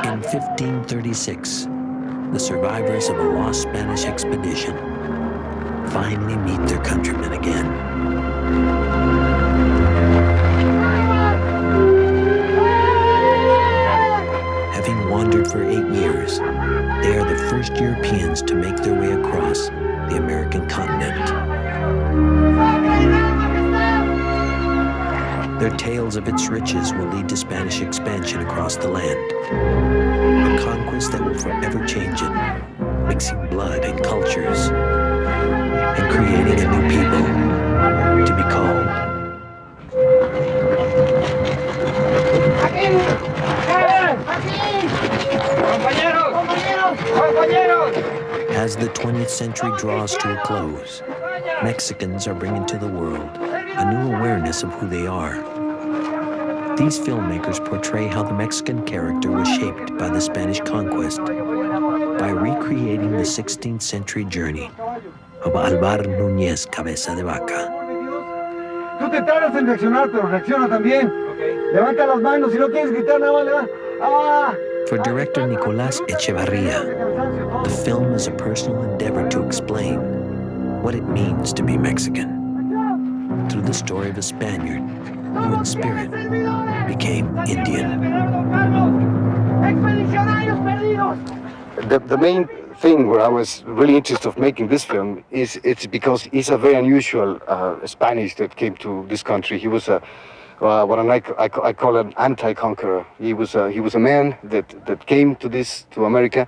In 1536, the survivors of a lost Spanish expedition finally meet their countrymen again. Having wandered for 8 years, they are the first Europeans to make their way across the American continent. Their tales of its riches will lead to Spanish expansion across the land, a conquest that will forever change it, mixing blood and cultures, and creating a new people to be called As the 20th century draws to a close, Mexicans are bringing to the world a new awareness of who they are. These filmmakers portray how the Mexican character was shaped by the Spanish conquest by recreating the 16th century journey of Álvar Núñez Cabeza de Vaca. Tú te tardas en reaccionar, pero reacciona también. Levanta las manos, si no quieres gritar, nada más For director Nicolás Echevarría, the film is a personal endeavor to explain what it means to be Mexican through the story of a Spaniard who in spirit became Indian. The main thing where I was really interested of making this film is it's because he's a very unusual Spanish that came to this country. He was what I call an anti-conqueror. He was a man that came to America,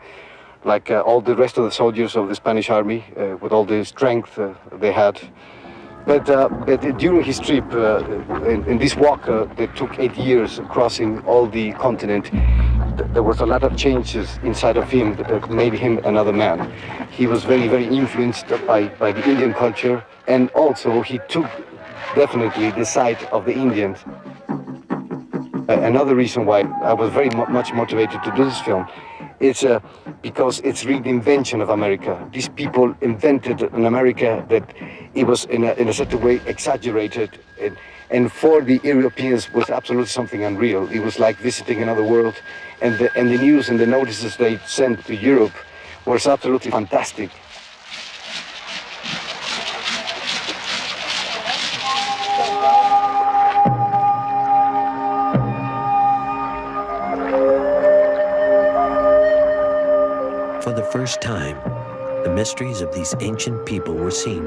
like all the rest of the soldiers of the Spanish army, with all the strength they had. But during his trip, in this walk that took 8 years crossing all the continent, there was a lot of changes inside of him that made him another man. He was very, very influenced by the Indian culture, and also he took definitely the side of the Indians. Another reason why I was very much motivated to do this film is because it's really the invention of America. These people invented an America that it was in a certain way exaggerated, and for the Europeans was absolutely something unreal. It was like visiting another world, and the news and the notices they sent to Europe was absolutely fantastic. For the first time, the mysteries of these ancient people were seen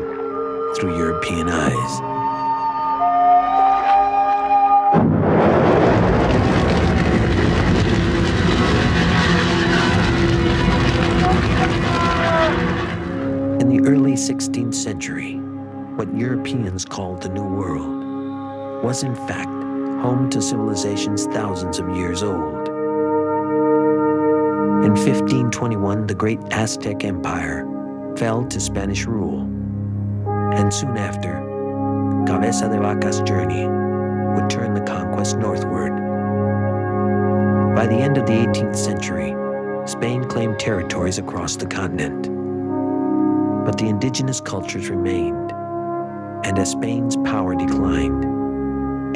through European eyes. In the early 16th century, what Europeans called the New World was in fact home to civilizations thousands of years old. In 1521, the great Aztec Empire fell to Spanish rule, and soon after, Cabeza de Vaca's journey would turn the conquest northward. By the end of the 18th century, Spain claimed territories across the continent. But the indigenous cultures remained, and as Spain's power declined,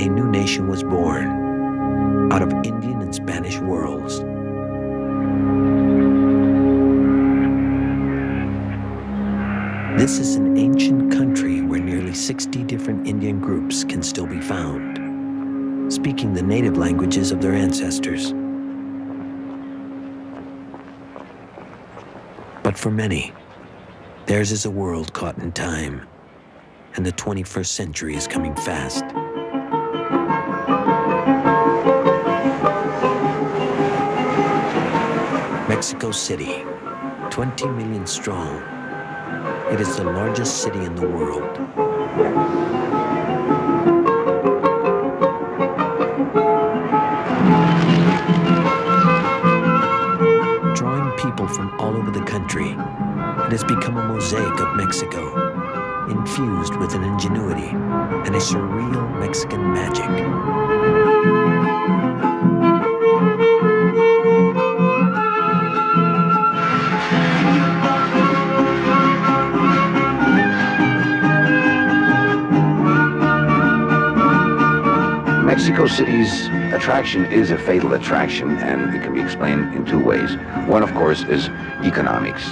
a new nation was born out of Indian and Spanish worlds. This is an ancient country where nearly 60 different Indian groups can still be found, speaking the native languages of their ancestors. But for many, theirs is a world caught in time, and the 21st century is coming fast. Mexico City, 20 million strong. It is the largest city in the world. Drawing people from all over the country, it has become a mosaic of Mexico, infused with an ingenuity and a surreal Mexican magic. Mexico City's attraction is a fatal attraction, and it can be explained in two ways. One, of course, is economics.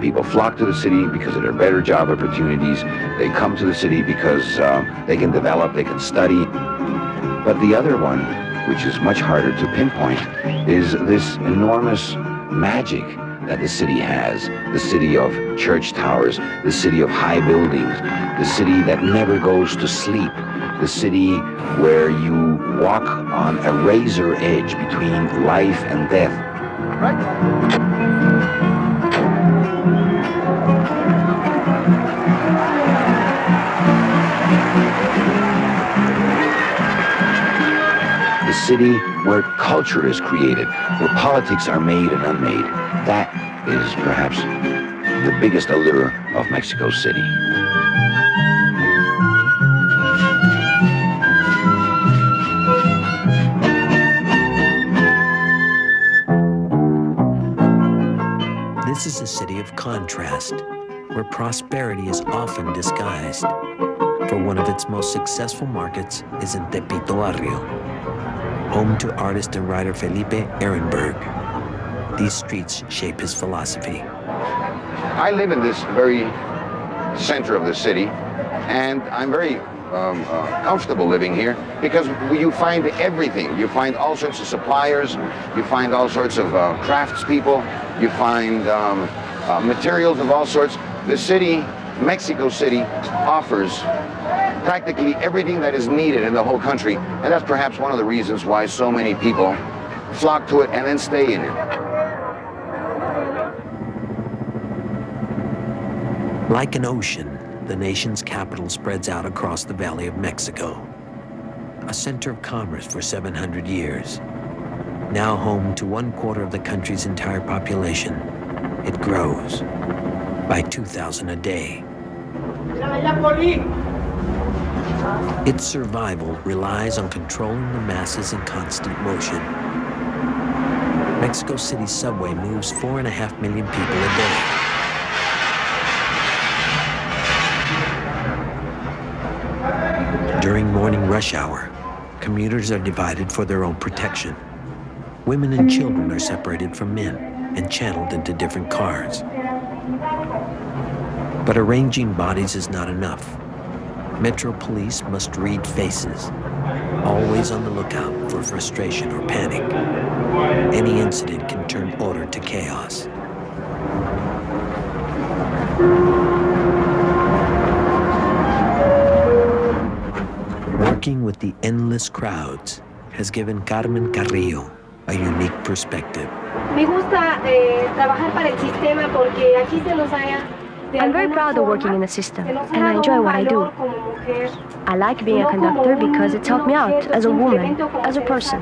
People flock to the city because of their better job opportunities. They come to the city because they can develop, they can study. But the other one, which is much harder to pinpoint, is this enormous magic that the city has. The city of church towers, the city of high buildings, the city that never goes to sleep, the city where you walk on a razor edge between life and death. The city where culture is created, where politics are made and unmade. That is perhaps the biggest allure of Mexico City. This is a city of contrast, where prosperity is often disguised. For one of its most successful markets is in Tepito Barrio, home to artist and writer Felipe Ehrenberg. These streets shape his philosophy. I live in this very center of the city, and I'm very comfortable living here because you find everything. You find all sorts of suppliers, you find all sorts of craftspeople, you find materials of all sorts. The city, Mexico City, offers practically everything that is needed in the whole country, and that's perhaps one of the reasons why so many people flock to it and then stay in it. Like an ocean, the nation's capital spreads out across the Valley of Mexico, a center of commerce for 700 years. Now home to 1/4 of the country's entire population, it grows by 2,000 a day. Its survival relies on controlling the masses in constant motion. Mexico City's subway moves 4.5 million people a day. During morning rush hour, commuters are divided for their own protection. Women and children are separated from men and channeled into different cars. But arranging bodies is not enough. Metro police must read faces, always on the lookout for frustration or panic. Any incident can turn order to chaos. Working with the endless crowds has given Carmen Carrillo a unique perspective. Me gusta trabajar para el sistema porque aquí se nos haya. I'm very proud of working in the system, and I enjoy what I do. I like being a conductor because it's helped me out as a woman, as a person.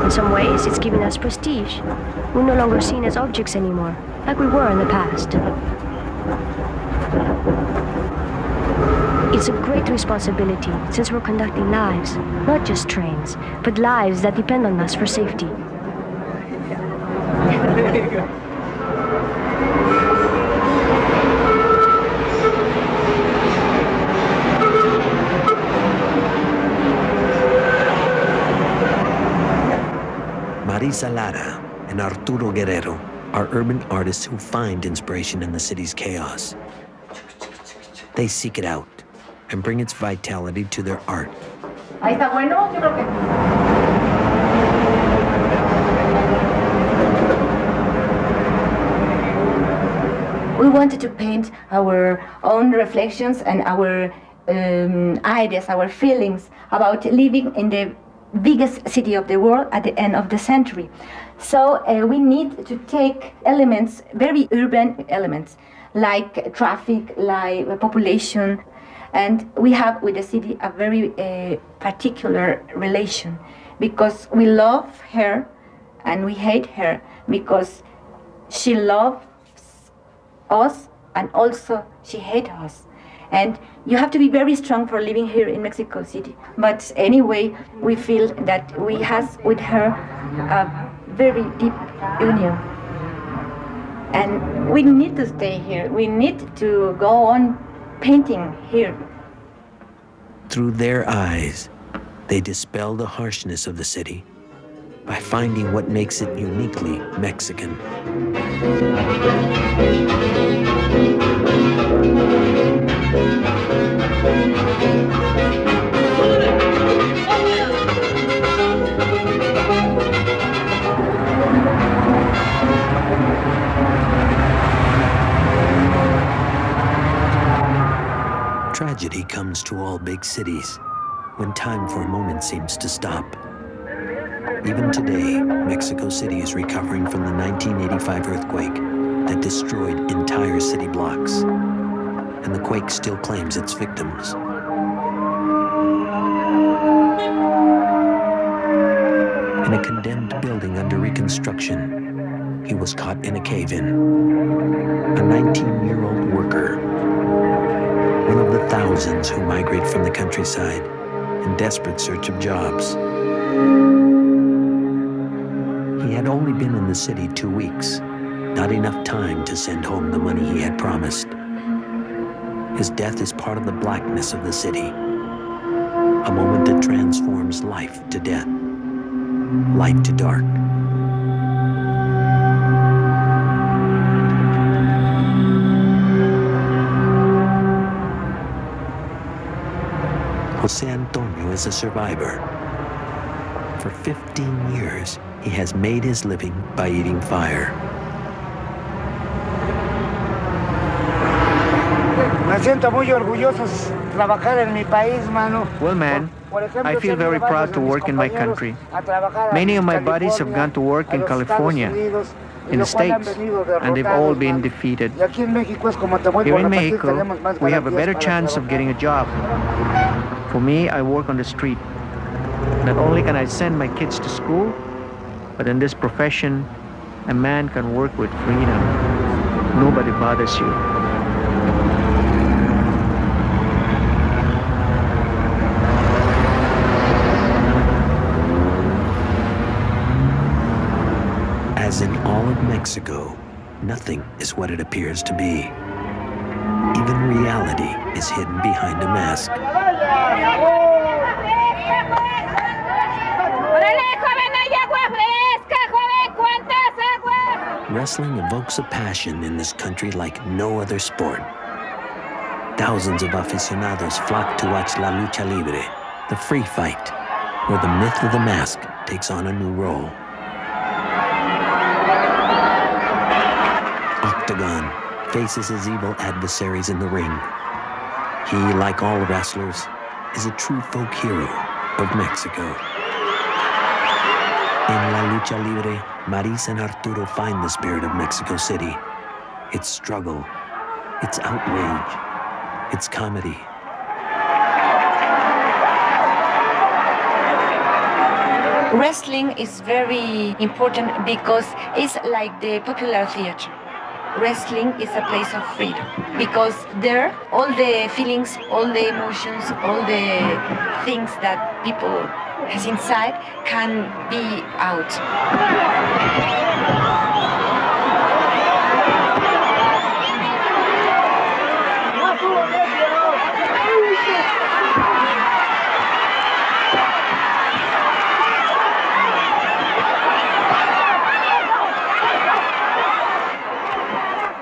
In some ways, it's given us prestige. We're no longer seen as objects anymore, like we were in the past. It's a great responsibility, since we're conducting lives, not just trains, but lives that depend on us for safety. Marisa Lara and Arturo Guerrero are urban artists who find inspiration in the city's chaos. They seek it out and bring its vitality to their art. Ahí está bueno, yo creo que. We wanted to paint our own reflections and our ideas, our feelings about living in the biggest city of the world at the end of the century. So we need to take elements, very urban elements, like traffic, like population, and we have with the city a very particular relation, because we love her and we hate her, because she loves us and also she hates us. And you have to be very strong for living here in Mexico City. But anyway, we feel that we have with her a very deep union. And we need to stay here. We need to go on painting here. Through their eyes, they dispel the harshness of the city by finding what makes it uniquely Mexican. Tragedy comes to all big cities when time for a moment seems to stop. Even today, Mexico City is recovering from the 1985 earthquake that destroyed entire city blocks, and the quake still claims its victims. In a condemned building under reconstruction, he was caught in a cave-in. A 19-year-old worker, one of the thousands who migrate from the countryside in desperate search of jobs. He had only been in the city 2 weeks, not enough time to send home the money he had promised. His death is part of the blackness of the city, a moment that transforms life to death, light to dark. Jose Antonio is a survivor. For 15 years, he has made his living by eating fire. Me siento muy orgulloso trabajar en mi país, mano. Well, man, I feel very proud to work in my country. Many of my buddies have gone to work in California, in the States, and they've all been defeated. Here in Mexico, we have a better chance of getting a job. For me, I work on the street. Not only can I send my kids to school, but in this profession, a man can work with freedom. Nobody bothers you. As in all of Mexico, nothing is what it appears to be. Even reality is hidden behind a mask. Wrestling evokes a passion in this country like no other sport. Thousands of aficionados flock to watch La Lucha Libre, the free fight, where the myth of the mask takes on a new role. Octagon faces his evil adversaries in the ring. He, like all wrestlers, is a true folk hero of Mexico. In La Lucha Libre, Maris and Arturo find the spirit of Mexico City, its struggle, its outrage, its comedy. Wrestling is very important because it's like the popular theater. Wrestling is a place of freedom because there all the feelings, all the emotions, all the things that people has inside can be out.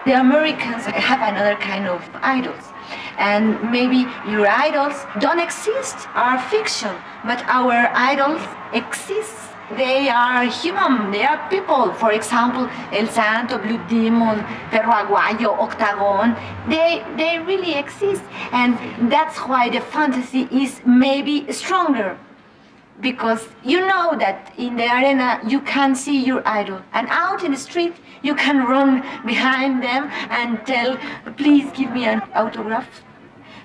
The Americans have another kind of idols. And maybe your idols don't exist, are fiction, but our idols exist. They are human, they are people. For example, El Santo, Blue Demon, Perro Aguayo, Octagon, they really exist. And that's why the fantasy is maybe stronger. Because you know that in the arena you can see your idol. And out in the street you can run behind them and tell, please give me an autograph.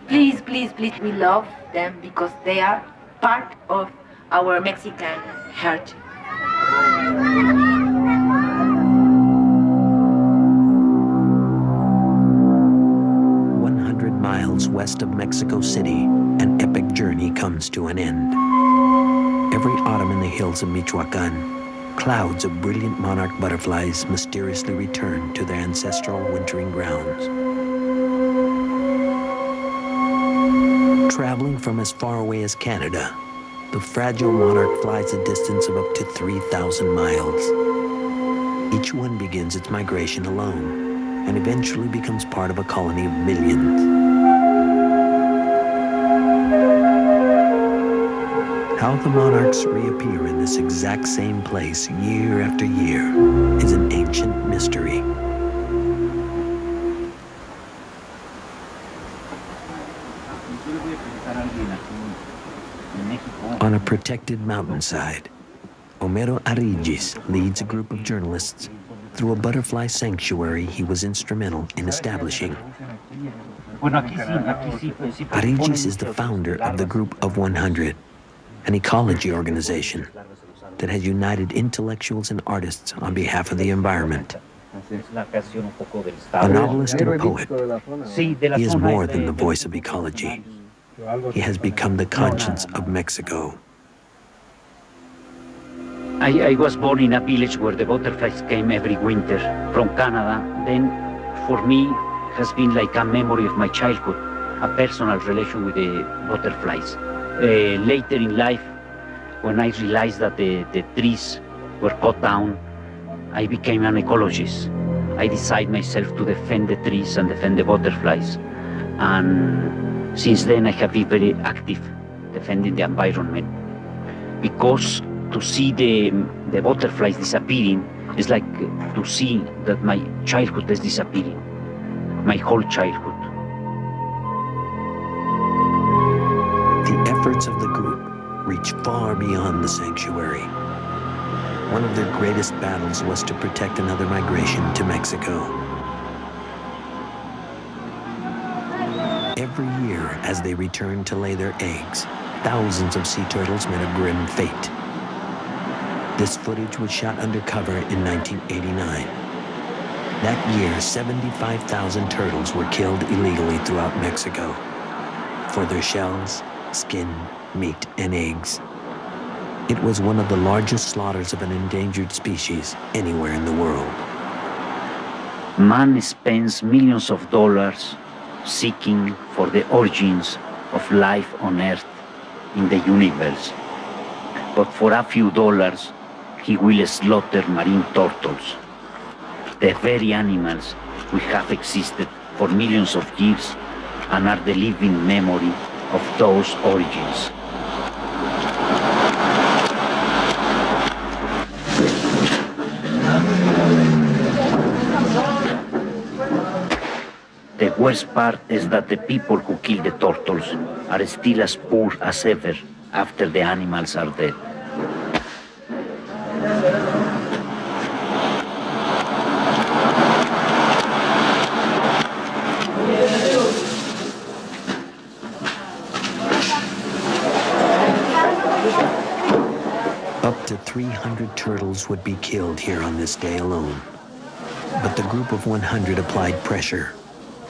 Please, please, please. We love them because they are part of our Mexican heart. Miles west of Mexico City, an epic journey comes to an end. Every autumn in the hills of Michoacan, clouds of brilliant monarch butterflies mysteriously return to their ancestral wintering grounds. traveling from as far away as Canada, the fragile monarch flies a distance of up to 3,000 miles. Each one begins its migration alone and eventually becomes part of a colony of millions. How the monarchs reappear in this exact same place year after year is an ancient mystery. On a protected mountainside, Homero Arigis leads a group of journalists through a butterfly sanctuary he was instrumental in establishing. Arigis is the founder of the Group of 100, an ecology organization that has united intellectuals and artists on behalf of the environment. A novelist and a poet, he is more than the voice of ecology. He has become the conscience of Mexico. I was born in a village where the butterflies came every winter from Canada. Then for me has been like a memory of my childhood, a personal relation with the butterflies. Later in life, when I realized that the trees were cut down, I became an ecologist. I decided myself to defend the trees and defend the butterflies. And since then I have been very active defending the environment. Because to see the butterflies disappearing is like to see that my childhood is disappearing, my whole childhood. The efforts of the group reach far beyond the sanctuary. One of their greatest battles was to protect another migration to Mexico. Every year, as they returned to lay their eggs, thousands of sea turtles met a grim fate. This footage was shot undercover in 1989. That year, 75,000 turtles were killed illegally throughout Mexico for their shells, skin, meat, and eggs. It was one of the largest slaughters of an endangered species anywhere in the world. Man spends millions of dollars seeking for the origins of life on Earth in the universe. But for a few dollars, he will slaughter marine turtles, the very animals which have existed for millions of years and are the living memory of those origins. The worst part is that the people who kill the turtles are still as poor as ever after the animals are dead. Up to 300 turtles would be killed here on this day alone. But the Group of 100 applied pressure,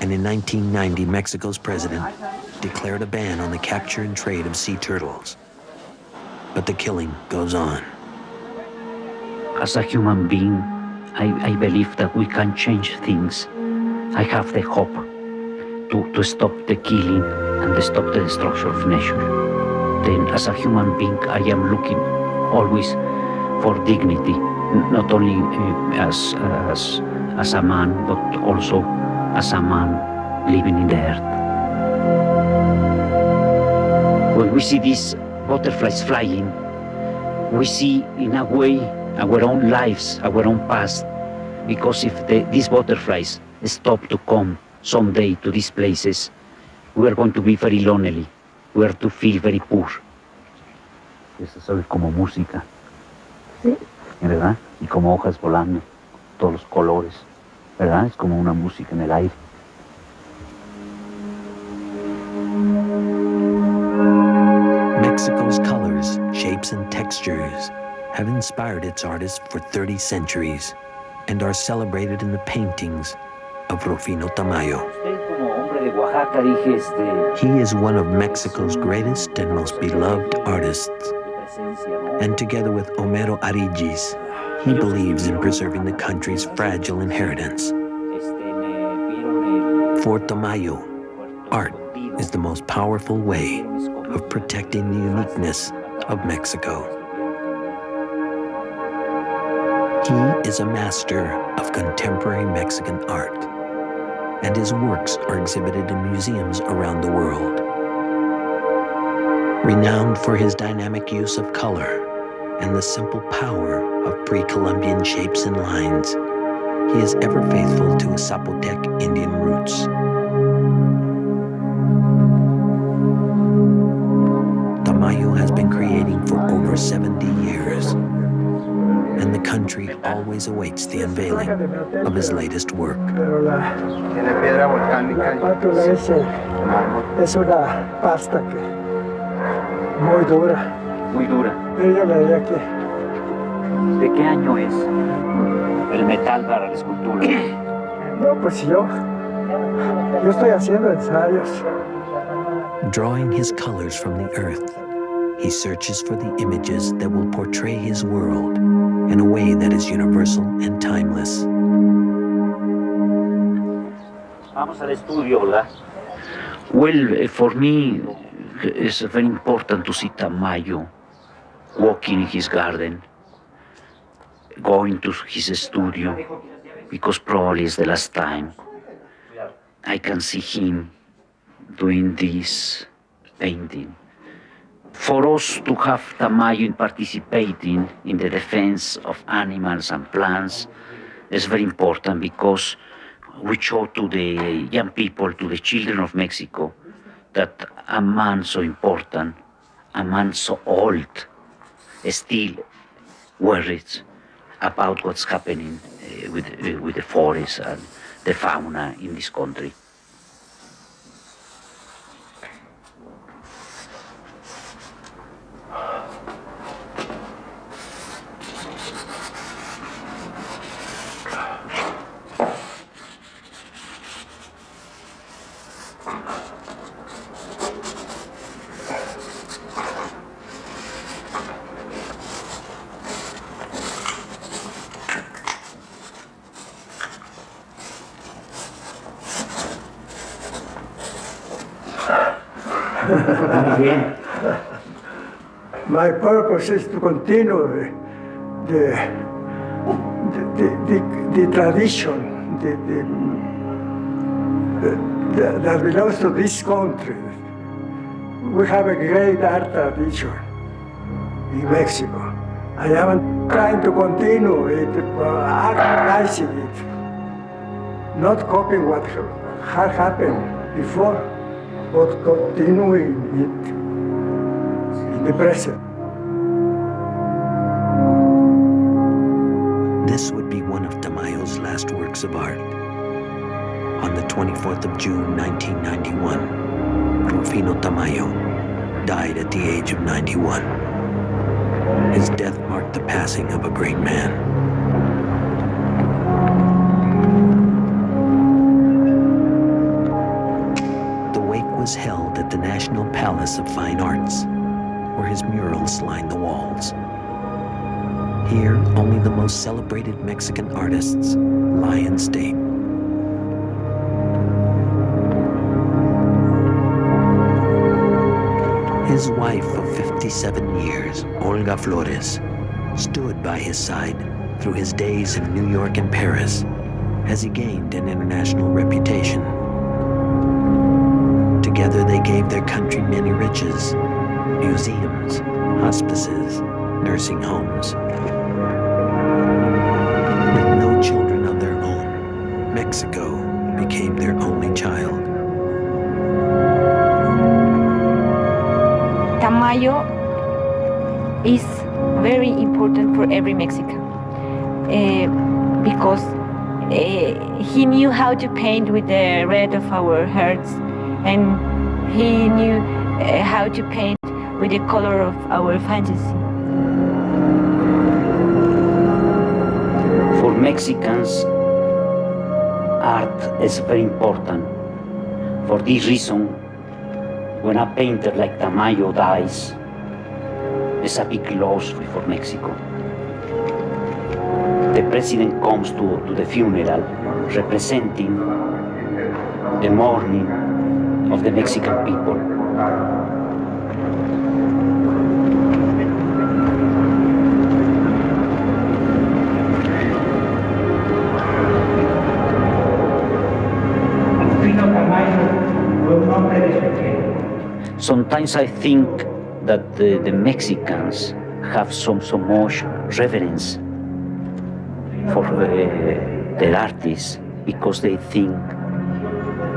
and in 1990, Mexico's president declared a ban on the capture and trade of sea turtles. But the killing goes on. As a human being, I believe that we can change things. I have the hope to stop the killing and to stop the destruction of nature. Then as a human being, I am looking always for dignity, not only as a man, but also as a man living in the earth. When we see these butterflies flying, we see in a way our own lives, our own past, because if these butterflies stop to come someday to these places, we are going to be very lonely, we are to feel very poor. Esto es como música, Sí. ¿verdad? Y como hojas volando, todos los colores, ¿verdad? Es como una música en el aire. Mexico's colors, shapes, and textures have inspired its artists for 30 centuries and are celebrated in the paintings of Rufino Tamayo. He is one of Mexico's greatest and most beloved artists. And together with Homero Arigis, he believes in preserving the country's fragile inheritance. For Tamayo, art is the most powerful way of protecting the uniqueness of Mexico. He is a master of contemporary Mexican art, and his works are exhibited in museums around the world. Renowned for his dynamic use of color and the simple power of pre-Columbian shapes and lines, he is ever faithful to his Zapotec Indian roots. Tamayo has been creating for over 70 years, and the country always awaits the unveiling of his latest work. Es una pasta que muy dura. Muy dura. Ella me diría que ¿De qué año es el metal para la escultura? no, pues yo estoy haciendo ensayos. Drawing his colors from the earth, he searches for the images that will portray his world in a way that is universal and timeless. Vamos al estudio, Olga. Well, for me, it's very important to see Tamayo walking in his garden, going to his studio, because probably it's the last time I can see him doing this painting. For us to have Tamayo participating in the defense of animals and plants is very important, because we show to the young people, to the children of Mexico, that a man so important, a man so old, still worried about what's happening with the forest and the fauna in this country. My purpose is to continue the tradition that belongs to this country. We have a great art tradition in Mexico. I am trying to continue it, actualizing it, not copying what had happened before, but continuing it in the present. This would be one of Tamayo's last works of art. On the 24th of June, 1991, Rufino Tamayo died at the age of 91. His death marked the passing of a great man. The wake was held at the National Palace of Fine Arts, where his murals lined the walls. Here, only the most celebrated Mexican artists lie in state. His wife of 57 years, Olga Flores, stood by his side through his days in New York and Paris as he gained an international reputation. Together they gave their country many riches, museums, hospices, nursing homes. With no children of their own, Mexico became their only child. Tamayo is very important for every Mexican because he knew how to paint with the red of our hearts, and he knew how to paint with the color of our fantasy. For Mexicans, art is very important. For this reason, when a painter like Tamayo dies, it's a big loss for Mexico. The president comes to the funeral representing the mourning of the Mexican people. Sometimes I think that the Mexicans have so much reverence for their artists because they think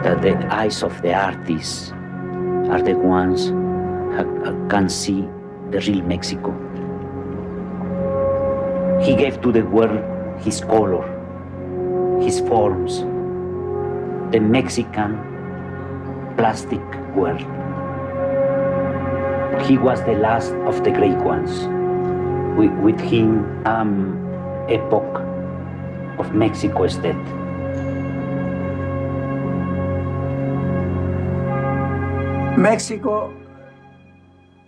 that the eyes of the artists are the ones who can see the real Mexico. He gave to the world his color, his forms, the Mexican plastic world. He was the last of the great ones. With him, epoch of Mexico is dead. Mexico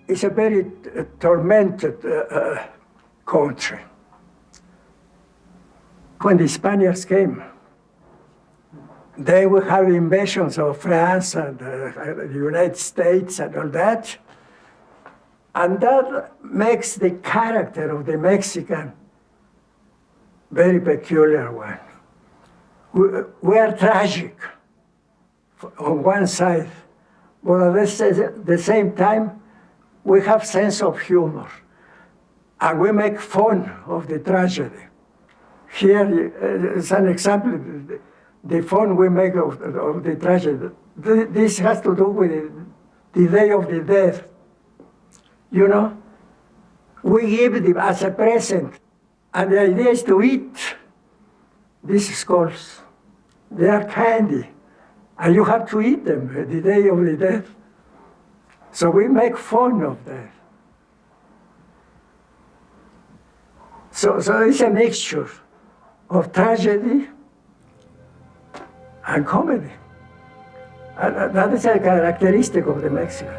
is a very tormented country. When the Spaniards came, they would have invasions of France and the United States and all that. And that makes the character of the Mexican very peculiar one. We are tragic on one side, but at the same time, we have sense of humor. And we make fun of the tragedy. Here is an example, the fun we make of the tragedy. This has to do with the Day of the Dead. You know, we give them as a present, and the idea is to eat these skulls. They are candy, and you have to eat them the Day of the Dead. So we make fun of that. So it's a mixture of tragedy and comedy. And that is a characteristic of the Mexican.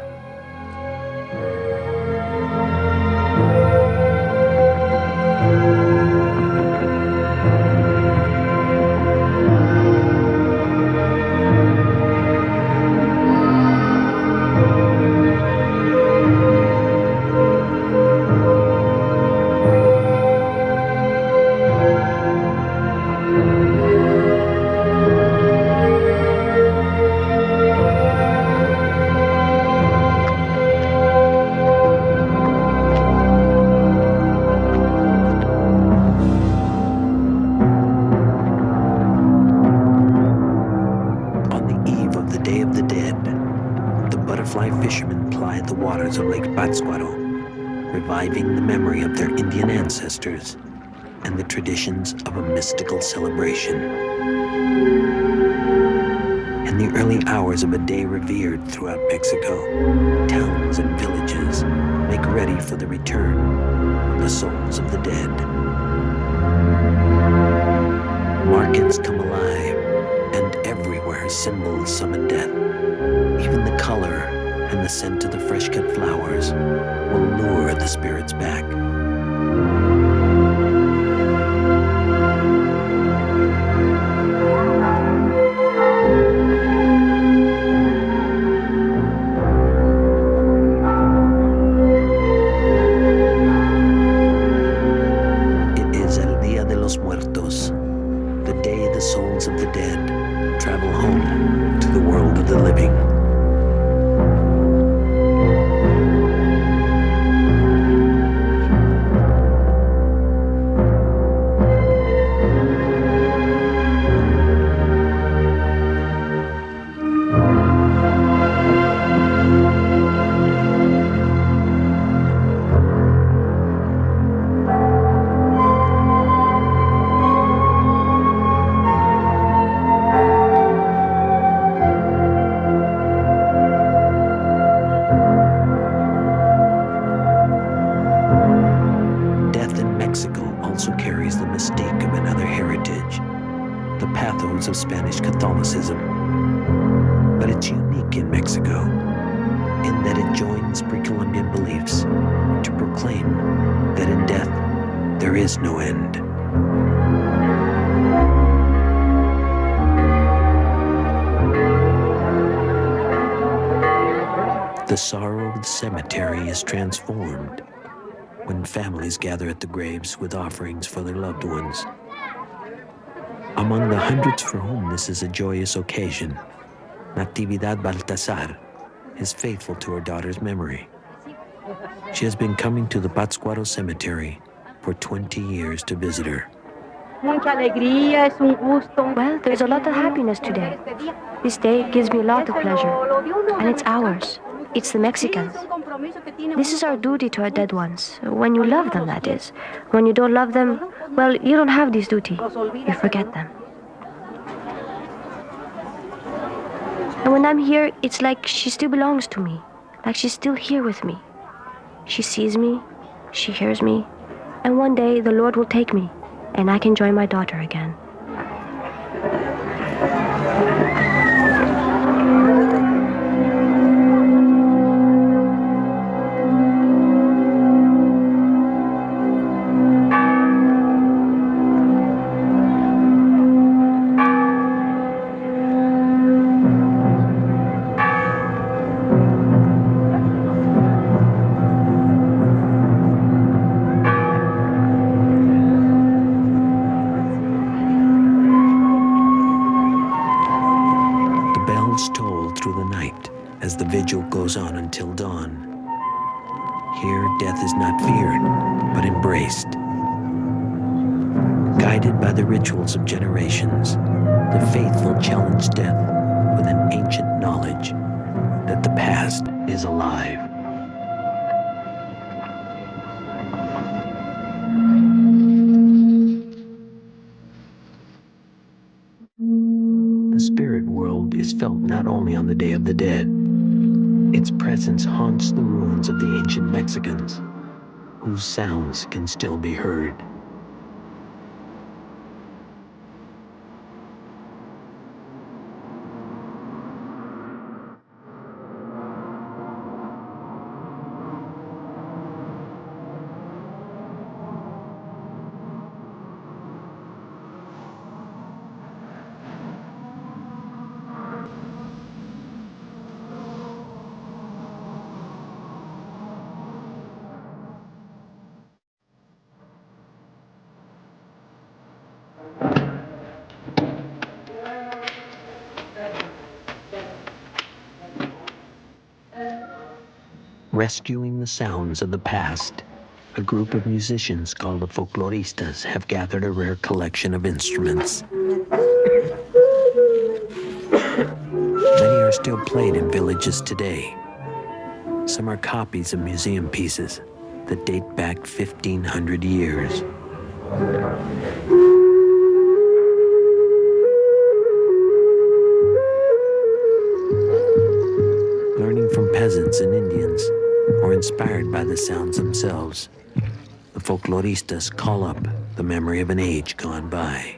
Reviving the memory of their Indian ancestors and the traditions of a mystical celebration. In the early hours of a day revered throughout Mexico, towns and villages make ready for the return of the souls of the dead. Markets come alive, and everywhere symbols summon death. Even the color and the scent of the fresh-cut flowers will lure the spirits back. It is El Día de los Muertos, the day the souls of the dead travel home to the world of the living. Of Spanish Catholicism, but it's unique in Mexico in that it joins pre-Columbian beliefs to proclaim that in death there is no end. The sorrow of the cemetery is transformed when families gather at the graves with offerings for their loved ones. Among the hundreds for whom this is a joyous occasion, Natividad Baltasar is faithful to her daughter's memory. She has been coming to the Pátzcuaro Cemetery for 20 years to visit her. Well, there's a lot of happiness today. This day gives me a lot of pleasure, and it's ours. It's the Mexicans. This is our duty to our dead ones. When you love them, that is. When you don't love them, well, you don't have this duty. You forget them. And when I'm here, it's like she still belongs to me, like she's still here with me. She sees me, she hears me, and one day the Lord will take me, and I can join my daughter again. As the vigil goes on until dawn. Here, death is not feared, but embraced. Guided by the rituals of generations, the faithful challenge death with an ancient knowledge that the past is alive. The spirit world is felt not only on the Day of the Dead. Its presence haunts the ruins of the ancient Mexicans, whose sounds can still be heard. Rescuing the sounds of the past, a group of musicians called the folkloristas have gathered a rare collection of instruments. Many are still played in villages today. Some are copies of museum pieces that date back 1,500 years. Learning from peasants and Indians, or inspired by the sounds themselves, the folkloristas call up the memory of an age gone by.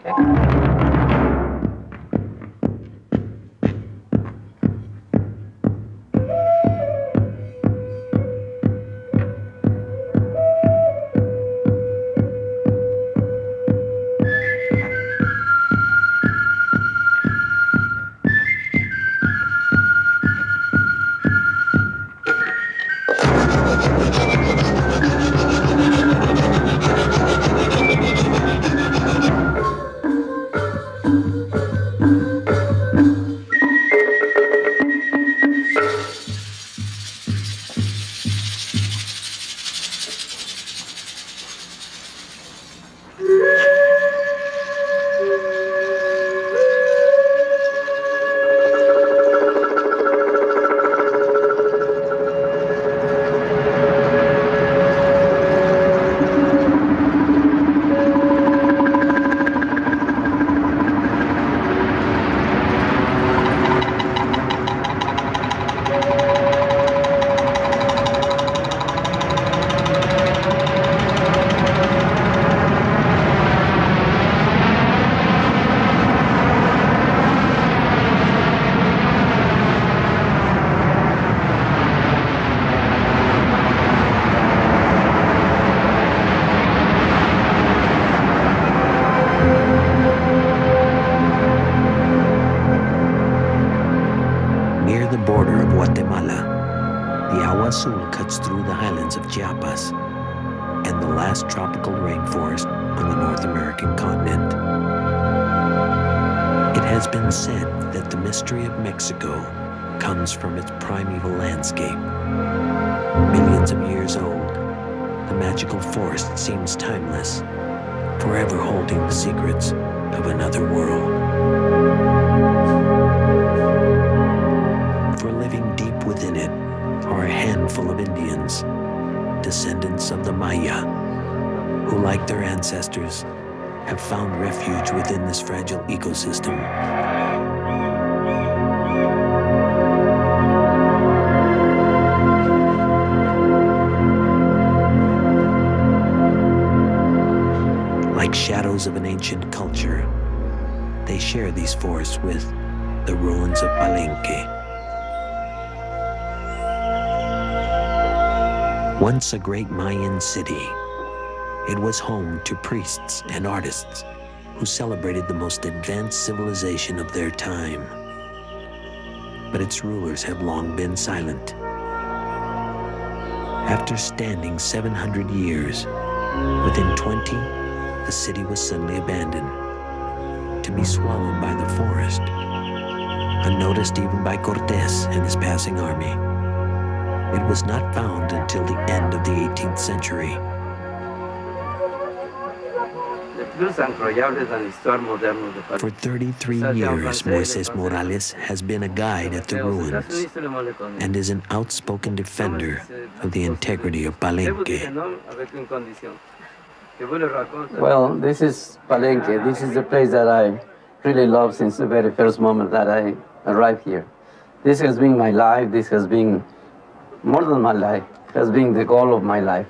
Chiapas, and the last tropical rainforest on the North American continent. It has been said that the mystery of Mexico comes from its primeval landscape. Millions of years old, the magical forest seems timeless, forever holding the secrets of another world. For living deep within it are a handful of Indians, descendants of the Maya, who, like their ancestors, have found refuge within this fragile ecosystem. Like shadows of an ancient culture, they share these forests with the ruins of Palenque. Once a great Mayan city, it was home to priests and artists who celebrated the most advanced civilization of their time. But its rulers have long been silent. After standing 700 years, within 20, the city was suddenly abandoned, to be swallowed by the forest, unnoticed even by Cortés and his passing army. It was not found until the end of the 18th century. For 33 years, Moisés Morales has been a guide at the ruins and is an outspoken defender of the integrity of Palenque. Well, this is Palenque. This is the place that I really love since the very first moment that I arrived here. This has been my life. This has been more than my life. It has been the goal of my life.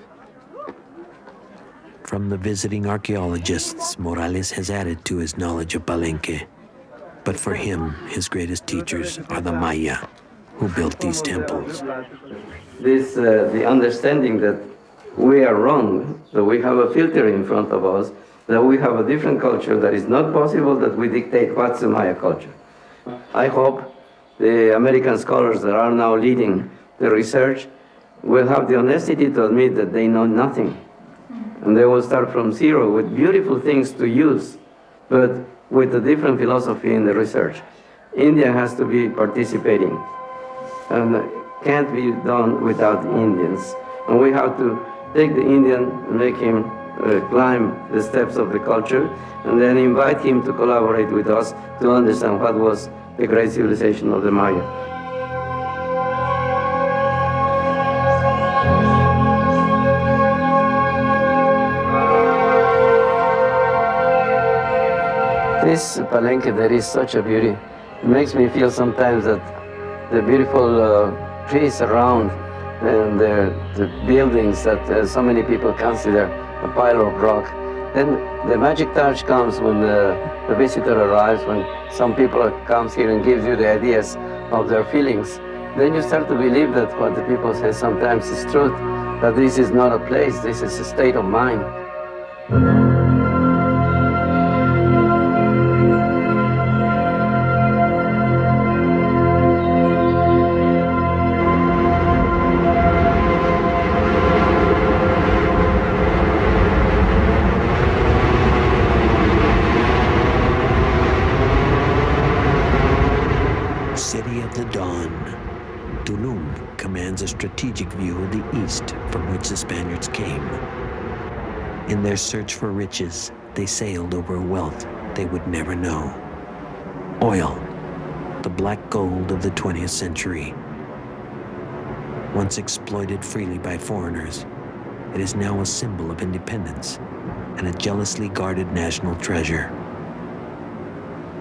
From the visiting archaeologists, Morales has added to his knowledge of Palenque. But for him, his greatest teachers are the Maya, who built these temples. The understanding that we are wrong, that we have a filter in front of us, that we have a different culture, that is not possible that we dictate what's the Maya culture. I hope the American scholars that are now leading the research will have the honesty to admit that they know nothing. And they will start from zero with beautiful things to use, but with a different philosophy in the research. India has to be participating, and can't be done without the Indians. And we have to take the Indian, make him climb the steps of the culture, and then invite him to collaborate with us to understand what was the great civilization of the Maya. This Palenque, there is such a beauty. It makes me feel sometimes that the beautiful trees around and the buildings that so many people consider a pile of rock. Then the magic touch comes when the visitor arrives, when some people comes here and gives you the ideas of their feelings. Then you start to believe that what the people say sometimes is truth, that this is not a place, this is a state of mind. City of the Dawn, Tulum commands a strategic view of the east from which the Spaniards came. In their search for riches, they sailed over a wealth they would never know. Oil, the black gold of the 20th century. Once exploited freely by foreigners, it is now a symbol of independence and a jealously guarded national treasure.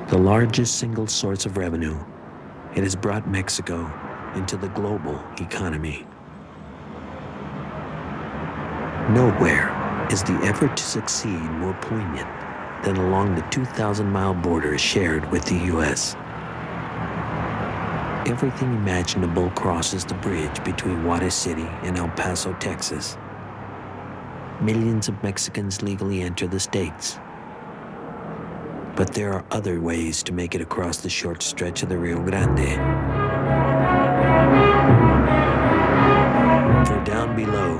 The largest single source of revenue, it has brought Mexico into the global economy. Nowhere is the effort to succeed more poignant than along the 2,000-mile border shared with the U.S. Everything imaginable crosses the bridge between Juarez City and El Paso, Texas. Millions of Mexicans legally enter the states. But there are other ways to make it across the short stretch of the Rio Grande. For down below,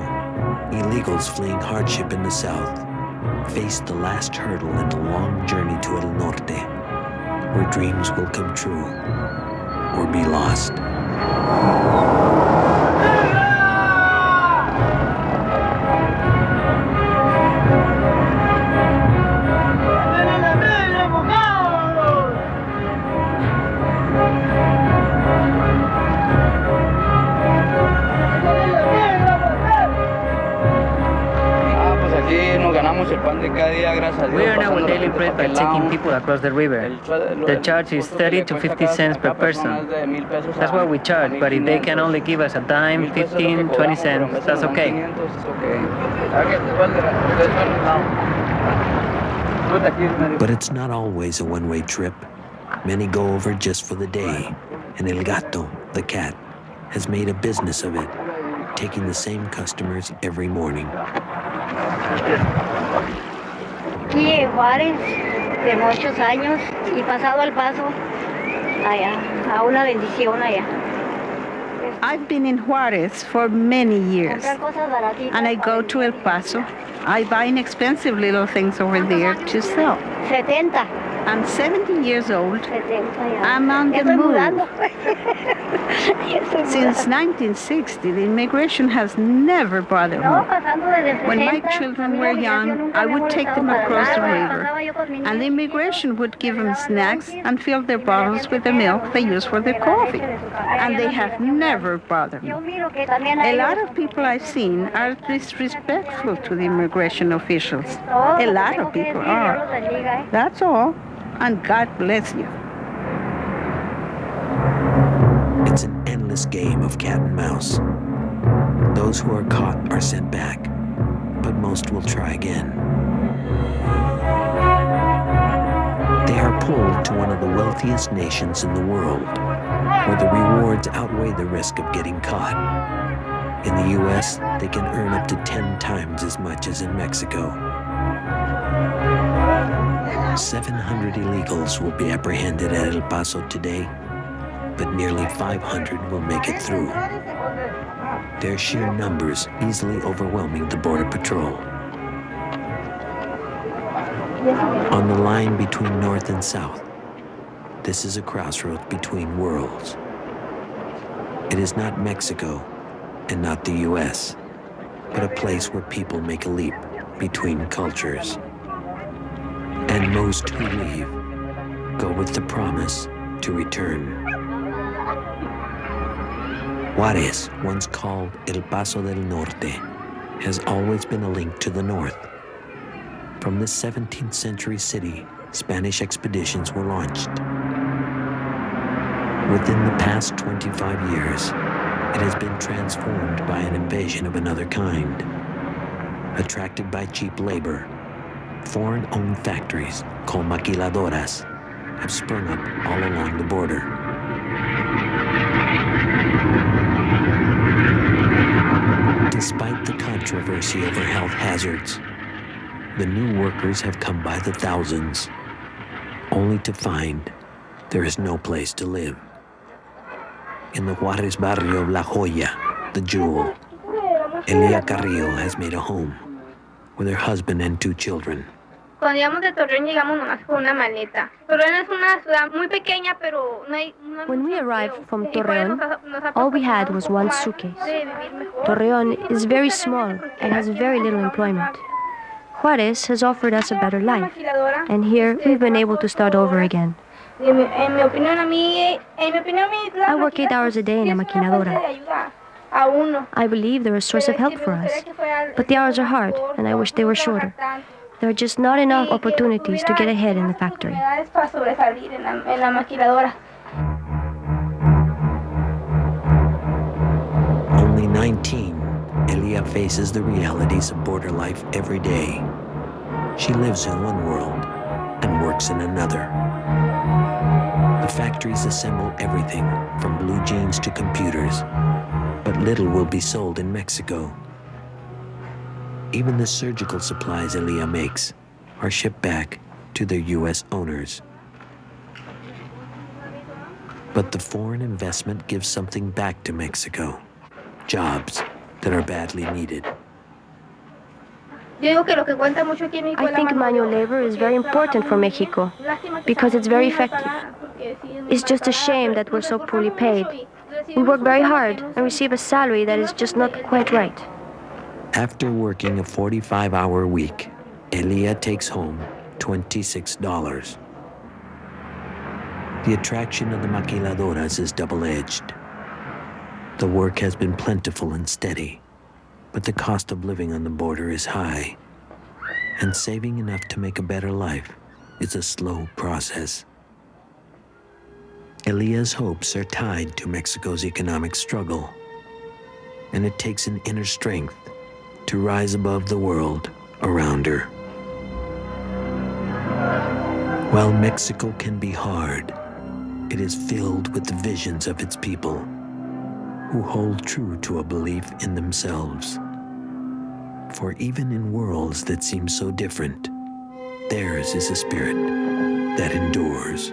illegals fleeing hardship in the south face the last hurdle in the long journey to El Norte, where dreams will come true or be lost. We earn our daily bread by taking people across the river. The charge is 30 to 50 cents per person. That's what we charge, but if they can only give us a dime, 15, 20 cents, that's okay. But it's not always a one-way trip. Many go over just for the day, and El Gato, the cat, has made a business of it, taking the same customers every morning. Aquí en Juárez, de muchos años, y pasado al paso, allá, a una bendición allá. I've been in Juárez for many years, and I go to El Paso. I buy inexpensive little things over there to sell. 70. I'm 70 years old. I'm on the move. Since 1960, the immigration has never bothered me. When my children were young, I would take them across the river, and the immigration would give them snacks and fill their bottles with the milk they use for their coffee. And they have never bothered me. A lot of people I've seen are disrespectful to the immigration officials. A lot of people are. That's all. And God bless you. It's an endless game of cat and mouse. Those who are caught are sent back, but most will try again. They are pulled to one of the wealthiest nations in the world, where the rewards outweigh the risk of getting caught. In the U.S., they can earn up to 10 times as much as in Mexico. 700 illegals will be apprehended at El Paso today, but nearly 500 will make it through. Their sheer numbers easily overwhelming the Border Patrol. On the line between North and South, this is a crossroads between worlds. It is not Mexico and not the U.S., but a place where people make a leap between cultures. And most who leave go with the promise to return. Juárez, once called El Paso del Norte, has always been a link to the north. From this 17th century city, Spanish expeditions were launched. Within the past 25 years, it has been transformed by an invasion of another kind. Attracted by cheap labor, foreign-owned factories called maquiladoras have sprung up all along the border. Despite the controversy over health hazards, the new workers have come by the thousands, only to find there is no place to live. In the Juárez barrio of La Joya, the jewel, Elia Carrillo has made a home with her husband and 2 children. Cuando llegamos de Torreón, llegamos nomás con una maleta. Torreón es una ciudad muy pequeña, pero no hay... When we arrived from Torreón, all we had was one suitcase. Torreón is very small and has very little employment. Juárez has offered us a better life, and here we've been able to start over again. I work 8 hours a day in a maquinadora. I believe they're a source of help for us, but the hours are hard, and I wish they were shorter. There are just not enough opportunities to get ahead in the factory. Only 19, Elia faces the realities of border life every day. She lives in one world and works in another. The factories assemble everything from blue jeans to computers, but little will be sold in Mexico. Even the surgical supplies Elia makes are shipped back to their U.S. owners. But the foreign investment gives something back to Mexico, jobs that are badly needed. I think manual labor is very important for Mexico because it's very effective. It's just a shame that we're so poorly paid. We work very hard and receive a salary that is just not quite right. After working a 45-hour week, Elia takes home $26. The attraction of the maquiladoras is double-edged. The work has been plentiful and steady, but the cost of living on the border is high, and saving enough to make a better life is a slow process. Elia's hopes are tied to Mexico's economic struggle, and it takes an inner strength to rise above the world around her. While Mexico can be hard, it is filled with the visions of its people who hold true to a belief in themselves. For even in worlds that seem so different, theirs is a spirit that endures.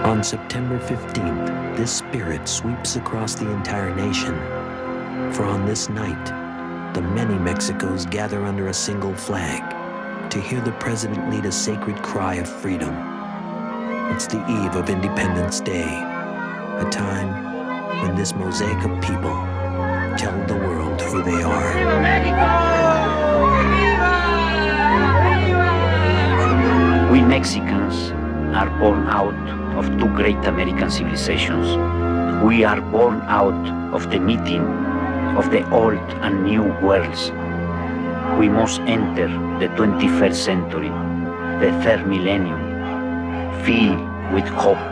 On September 15th, this spirit sweeps across the entire nation. For on this night, the many Mexicos gather under a single flag to hear the president lead a sacred cry of freedom. It's the eve of Independence Day, a time when this mosaic of people tell the world who they are. ¡Viva México! ¡Viva! We Mexicans are born out of two great American civilizations. We are born out of the meeting of the old and new worlds. We must enter the 21st century, the third millennium, filled with hope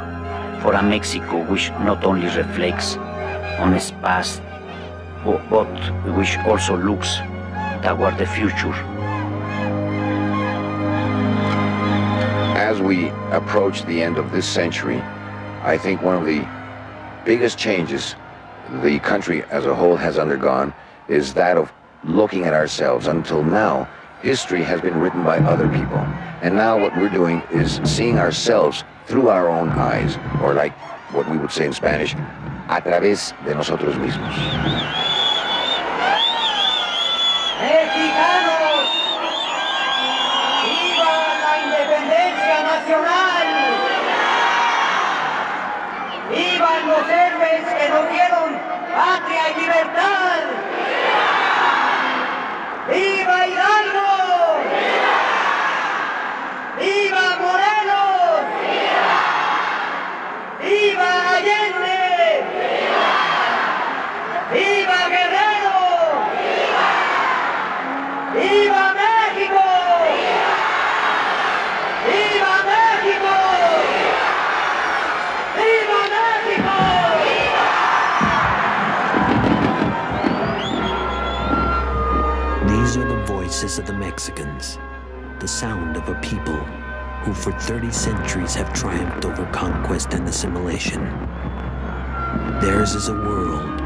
for a Mexico which not only reflects on its past, but which also looks toward the future. As we approach the end of this century, I think one of the biggest changes the country as a whole has undergone is that of looking at ourselves. Until now, history has been written by other people. And now what we're doing is seeing ourselves through our own eyes, or like what we would say in Spanish, a través de nosotros mismos. ¡Mexicanos! ¡Viva la independencia nacional! ¡Vivan los héroes que nos dieron patria y libertad! ¡Viva Hidalgo! ¡Viva Morelos! ¡Viva Allende! ¡Viva Guerrero! ¡Viva México! ¡Viva México! ¡Viva México! These are the voices of the Mexicans, the sound of a people who for 30 centuries have triumphed over conquest and assimilation. Theirs is a world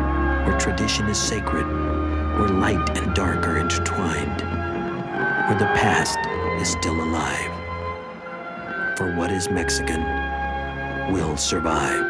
where tradition is sacred, where light and dark are intertwined, where the past is still alive. For what is Mexican will survive.